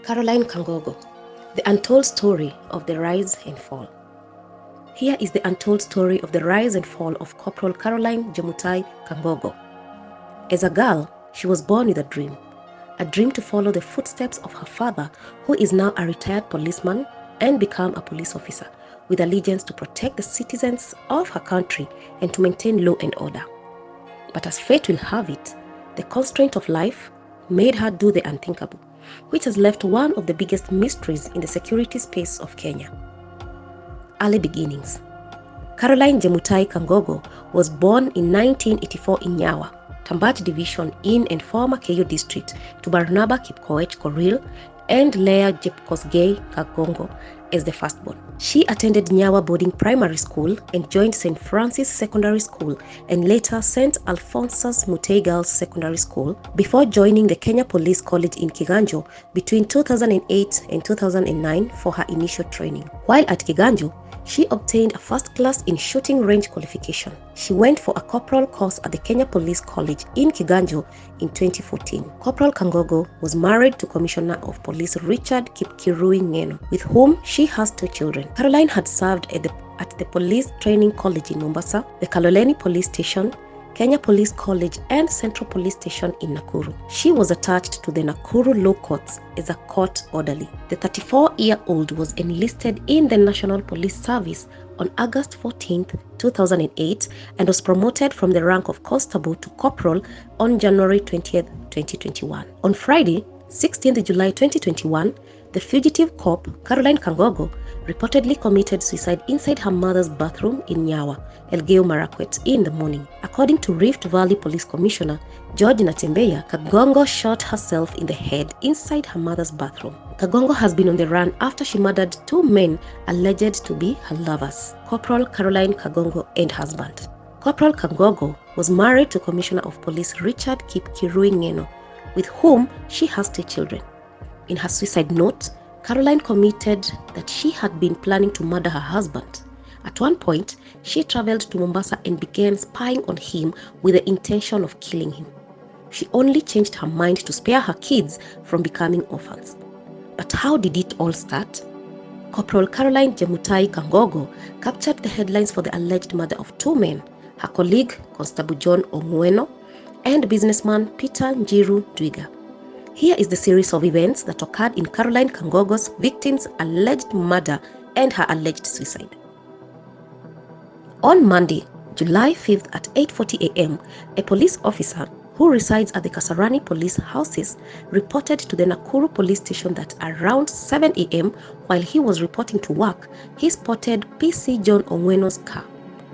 Caroline Kangogo, the untold story of the rise and fall. Here is the untold story of the rise and fall of Corporal Caroline Jemutai Kangogo. As a girl, she was born with a dream to follow the footsteps of her father, who is now a retired policeman, and become a police officer with allegiance to protect the citizens of her country and to maintain law and order. But as fate will have it, the constraint of life made her do the unthinkable, which has left one of the biggest mysteries in the security space of Kenya. Early beginnings. Caroline Jemutai Kangogo was born in 1984 in Nyawa, Tambach Division in and former Keiyo district to Barnaba Kipkoech Korir and Leah Jepkosgei Kangogo as the firstborn. She attended Nyawa Boarding Primary School and joined St. Francis Secondary School and later St. Alphonsus Mutei Girls Secondary School before joining the Kenya Police College in Kiganjo between 2008 and 2009 for her initial training. While at Kiganjo, she obtained a first class in shooting range qualification. She went for a corporal course at the Kenya Police College in Kiganjo in 2014. Corporal Kangogo was married to Commissioner of Police Richard Kipkoech, with whom she has 2 children. Caroline had served at the Police Training College in Mombasa, the Kaloleni Police Station, Kenya Police College and Central Police Station in Nakuru. She was attached to the Nakuru Law Courts as a court orderly. The 34-year-old was enlisted in the National Police Service on August 14, 2008 and was promoted from the rank of constable to corporal on January 20, 2021. On Friday, 16 July 2021, the fugitive cop, Caroline Kangogo, reportedly committed suicide inside her mother's bathroom in Nyawa, Elgeyo Marakwet, in the morning. According to Rift Valley Police Commissioner George Natembeya, Kangogo shot herself in the head inside her mother's bathroom. Kangogo has been on the run after she murdered 2 men alleged to be her lovers, Corporal Caroline Kangogo and husband. Corporal Kangogo was married to Commissioner of Police Richard Kipkoech, with whom she has 2 children. In her suicide note, Caroline committed that she had been planning to murder her husband. At one point, she traveled to Mombasa and began spying on him with the intention of killing him. She only changed her mind to spare her kids from becoming orphans. But how did it all start? Corporal Caroline Jemutai Kangogo captured the headlines for the alleged murder of 2 men, her colleague Constable John Ongweno and businessman Peter Njiru Dwiga. Here is the series of events that occurred in Caroline Kangogo's victim's alleged murder and her alleged suicide. On Monday, July 5th at 8:40 a.m., a police officer who resides at the Kasarani police houses reported to the Nakuru police station that around 7 a.m. while he was reporting to work, he spotted PC John Ongweno's car,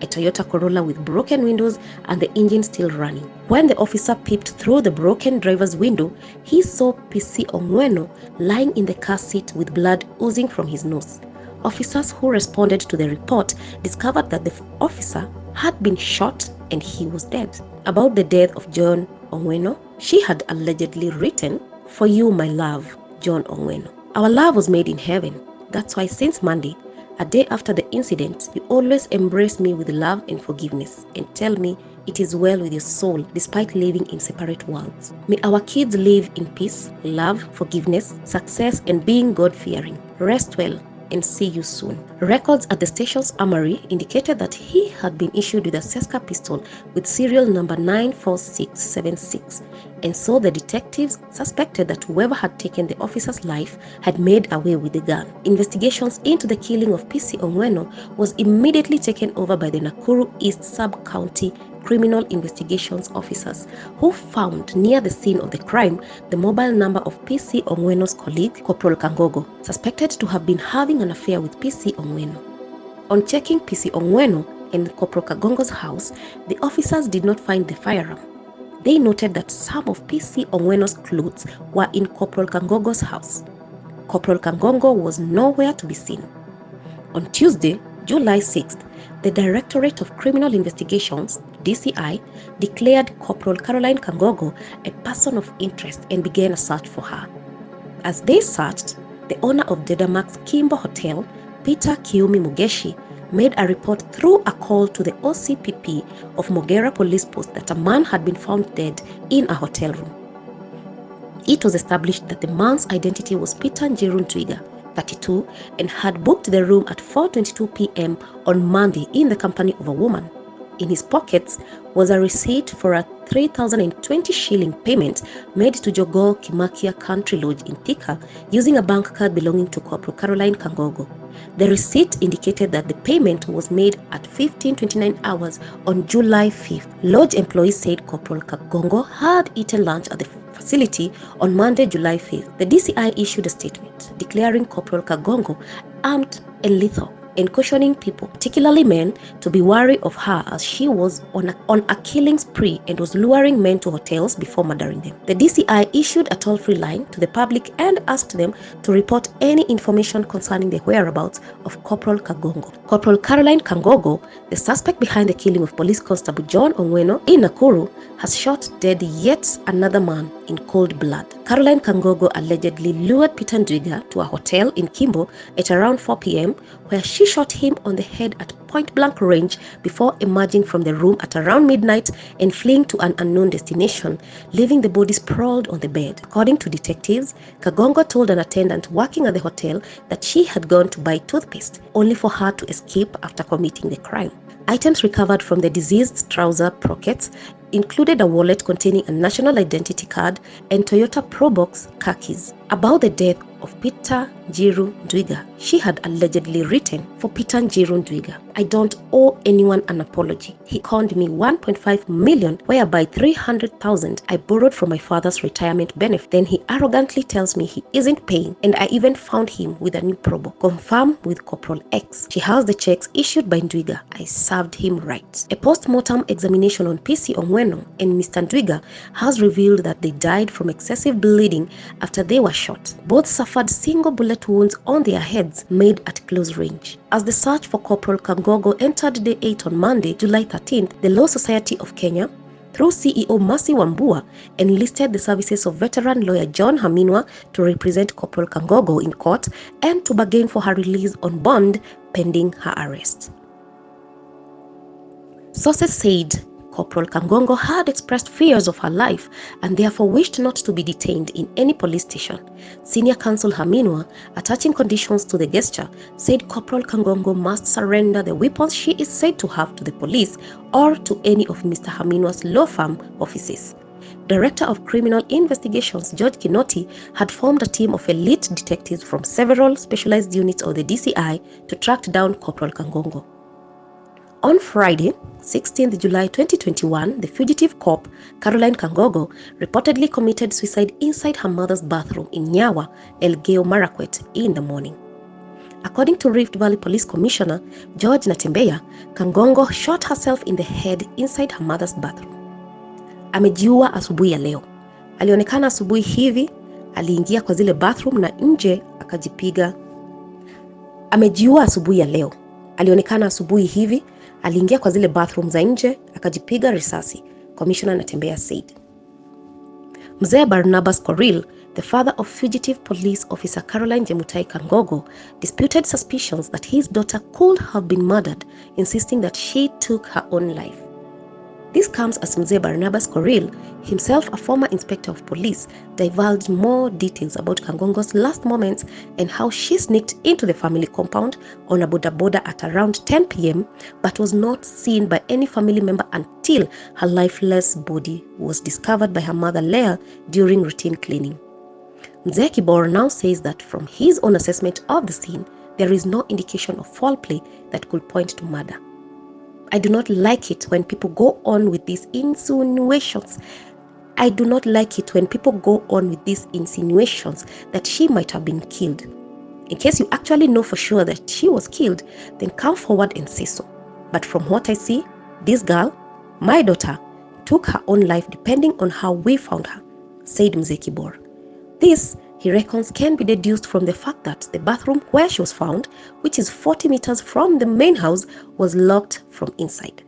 a Toyota Corolla with broken windows and the engine still running. When the officer peeped through the broken driver's window, he saw PC Ongweno lying in the car seat with blood oozing from his nose. Officers who responded to the report discovered that the officer had been shot and he was dead. About the death of John Ongweno, she had allegedly written, "For you, my love, John Ongweno. Our love was made in heaven. That's why since Monday, a day after the incident, you always embrace me with love and forgiveness and tell me it is well with your soul despite living in separate worlds. May our kids live in peace, love, forgiveness, success and being God-fearing. Rest well and see you soon." Records at the station's armory indicated that he had been issued with a Seska pistol with serial number 94676, and so the detectives suspected that whoever had taken the officer's life had made away with the gun. Investigations into the killing of PC Ongweno was immediately taken over by the Nakuru East Sub-County Criminal Investigations Officers, who found near the scene of the crime the mobile number of PC Ongweno's colleague, Corporal Kangogo, suspected to have been having an affair with PC Ongweno. On checking PC Ongweno and Corporal Kangogo's house, the officers did not find the firearm. They noted that some of PC Ongweno's clothes were in Corporal Kangogo's house. Corporal Kangogo was nowhere to be seen. On Tuesday, July 6th, the Directorate of Criminal Investigations, DCI, declared Corporal Caroline Kangogo a person of interest and began a search for her. As they searched, the owner of Dedamax Kimbo Hotel, Peter Kiumi Mugeshi, made a report through a call to the OCPP of Mogera Police Post that a man had been found dead in a hotel room. It was established that the man's identity was Peter Njiru Ntwiga, 32, and had booked the room at 4:22 p.m. on Monday in the company of a woman. In his pockets was a receipt for a 3,020 shilling payment made to Jogoo Kimakia Country Lodge in Thika using a bank card belonging to Corporal Caroline Kangogo. The receipt indicated that the payment was made at 15:29 hours on July 5th. Lodge employees said Corporal Kangogo had eaten lunch at the facility on Monday, July 5th. The DCI issued a statement declaring Corporal Kangogo armed and lethal and cautioning people, particularly men, to be wary of her as she was on a killing spree and was luring men to hotels before murdering them. The DCI issued a toll-free line to the public and asked them to report any information concerning the whereabouts of Corporal Kangogo. Corporal Caroline Kangogo, the suspect behind the killing of Police Constable John Ongweno in Nakuru, has shot dead yet another man in cold blood. Caroline Kangogo allegedly lured Peter Ntwiga to a hotel in Kimbo at around 4 p.m. where she shot him on the head at point-blank range before emerging from the room at around midnight and fleeing to an unknown destination, leaving the body sprawled on the bed. According to detectives, Kangogo told an attendant working at the hotel that she had gone to buy toothpaste, only for her to escape after committing the crime. Items recovered from the deceased's trouser pockets included a wallet containing a national identity card and Toyota Probox car keys. About the death of Peter Njiru Ntwiga, she had allegedly written, "For Peter Njiru Ntwiga, I don't owe anyone an apology. He conned me 1.5 million, whereby 300,000 I borrowed from my father's retirement benefit. Then he arrogantly tells me he isn't paying, and I even found him with a new Probox. Confirm with Corporal X. She has the checks issued by Ntwiga. I served him right." A post-mortem examination on PC Ongweno and Mr. Ntwiga has revealed that they died from excessive bleeding after they were shot. Both suffered single bullet wounds on their heads made at close range. As the search for Corporal Kangogo entered day 8 on Monday, July 13th, the Law Society of Kenya, through CEO Mercy Wambua, enlisted the services of veteran lawyer John Haminwa to represent Corporal Kangogo in court and to bargain for her release on bond pending her arrest. Sources said Corporal Kangogo had expressed fears of her life and therefore wished not to be detained in any police station. Senior Counsel Haminwa, attaching conditions to the gesture, said Corporal Kangogo must surrender the weapons she is said to have to the police or to any of Mr. Haminwa's law firm offices. Director of Criminal Investigations George Kinoti had formed a team of elite detectives from several specialized units of the DCI to track down Corporal Kangogo. On Friday, 16th July 2021, the fugitive cop, Caroline Kangogo, reportedly committed suicide inside her mother's bathroom in Nyawa, Elgeyo Marakwet in the morning. According to Rift Valley Police Commissioner George Natembeya, Kangogo shot herself in the head inside her mother's bathroom. Amejiua asubuhi ya leo. Alionekana asubuhi hivi, aliingia kwa zile bathroom na nje akajipiga. Amejiua asubuhi ya leo. Alionekana asubuhi hivi, aliingia kwa zile bathroom za nje akajipiga risasi, Commissioner Natembeya said. Mzee Barnaba's Korir, the father of fugitive police officer Caroline Jemutai Kangogo, disputed suspicions that his daughter could have been murdered, insisting that she took her own life. This comes as Mzee Barnaba's Korir, himself a former inspector of police, divulged more details about Kangogo's last moments and how she sneaked into the family compound on a boda at around 10 p.m. but was not seen by any family member until her lifeless body was discovered by her mother Leah during routine cleaning. Mzee Kibor now says that from his own assessment of the scene, there is no indication of foul play that could point to murder. I do not like it when people go on with these insinuations. I do not like it when people go on with these insinuations that she might have been killed. In case you actually know for sure that she was killed, then come forward and say so. But from what I see, this girl, my daughter, took her own life depending on how we found her, said Mzee Kibor. This, he reckons, can be deduced from the fact that the bathroom where she was found, which is 40 meters from the main house, was locked from inside.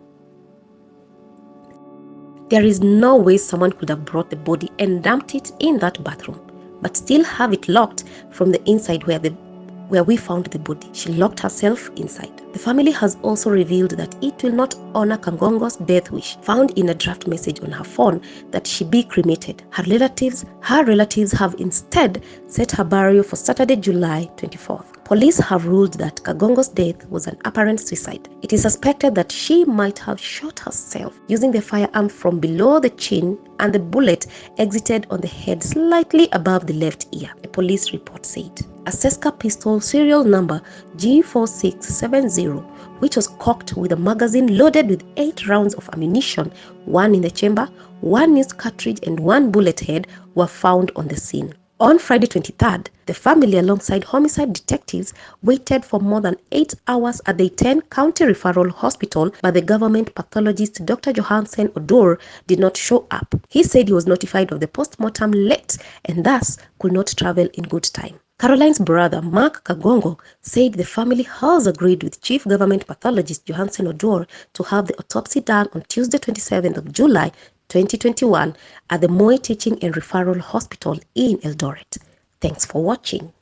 There is no way someone could have brought the body and dumped it in that bathroom, but still have it locked from the inside where we found the body. She locked herself inside. The family has also revealed that it will not honor Kangogo's death wish, found in a draft message on her phone, that she be cremated. Her relatives have instead set her burial for Saturday, July 24th. Police have ruled that Kangogo's death was an apparent suicide. It is suspected that she might have shot herself using the firearm from below the chin, and the bullet exited on the head slightly above the left ear, a police report said. A Seska pistol serial number G4670, which was cocked with a magazine loaded with 8 rounds of ammunition, 1 in the chamber, 1 news cartridge and 1 bullet head, were found on the scene. On Friday 23rd, the family alongside homicide detectives waited for more than 8 hours at the 10 County Referral Hospital, but the government pathologist Dr. Johansen Odor did not show up. He said he was notified of the post-mortem late and thus could not travel in good time. Caroline's brother, Mark Kangogo, said the family has agreed with Chief Government Pathologist Johansen Odor to have the autopsy done on Tuesday 27th of July 2021 at the Moi Teaching and Referral Hospital in Eldoret. Thanks for watching.